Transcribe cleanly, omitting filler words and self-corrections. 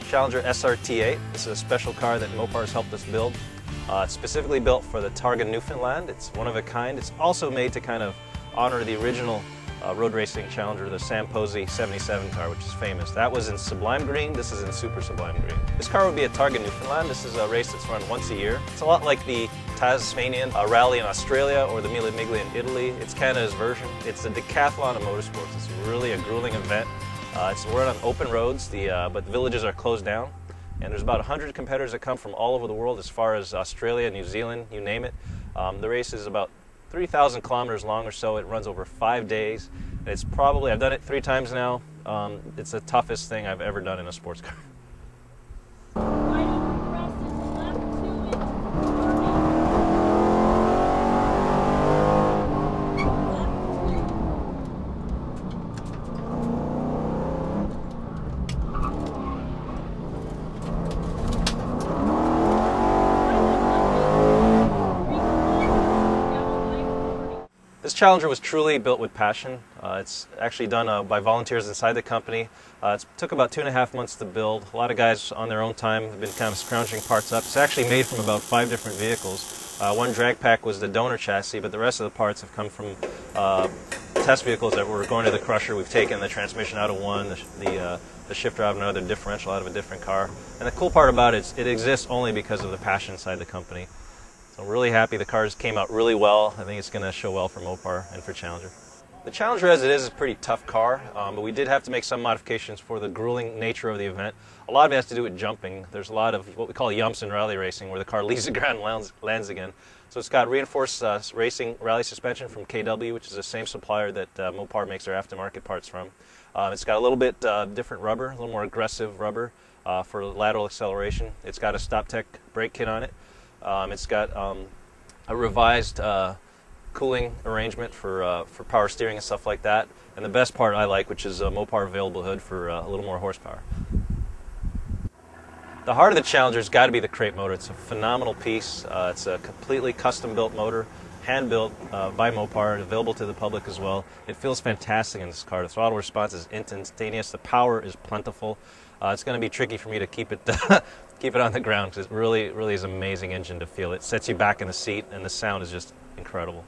Challenger SRT8. This is a special car that Mopar has helped us build. It's specifically built for the Targa Newfoundland. It's one of a kind. It's also made to kind of honor the original road racing Challenger, the Sam Posey 77 car, which is famous. That was in sublime green. This is in super sublime green. This car would be a Targa Newfoundland. This is a race that's run once a year. It's a lot like the Tasmanian rally in Australia or the Mille Miglia in Italy. It's Canada's version. It's a decathlon of motorsports. It's really a grueling event. It's run on open roads, but the villages are closed down. And there's about 100 competitors that come from all over the world, as far as Australia, New Zealand, you name it. The race is about 3,000 kilometers long or so. It runs over 5 days. It's probably, I've done it 3 times now. It's the toughest thing I've ever done in a sports car. This Challenger was truly built with passion. It's actually done by volunteers inside the company. It took about 2.5 months to build. A lot of guys on their own time have been kind of scrounging parts up. It's actually made from about 5 different vehicles. One drag pack was the donor chassis, but the rest of the parts have come from test vehicles that were going to the crusher. We've taken the transmission out of one, the shifter out of another, differential out of a different car. And the cool part about it is it exists only because of the passion inside the company. So I'm really happy the cars came out really well. I think it's going to show well for Mopar and for Challenger. The Challenger as it is a pretty tough car, but we did have to make some modifications for the grueling nature of the event. A lot of it has to do with jumping. There's a lot of what we call yumps in rally racing, where the car leaves the ground and lands again. So it's got reinforced racing rally suspension from KW, which is the same supplier that Mopar makes their aftermarket parts from. It's got a little bit different rubber, a little more aggressive rubber for lateral acceleration. It's got a StopTech brake kit on it. It's got a revised cooling arrangement for power steering and stuff like that. And the best part I like, which is a Mopar available hood for a little more horsepower. The heart of the Challenger's got to be the crate motor. It's a phenomenal piece. It's a completely custom-built motor, hand-built by Mopar, available to the public as well. It feels fantastic in this car. The throttle response is instantaneous. The power is plentiful. It's going to be tricky for me to keep it keep it on the ground, because it really, really is an amazing engine to feel. It sets you back in the seat, and the sound is just incredible.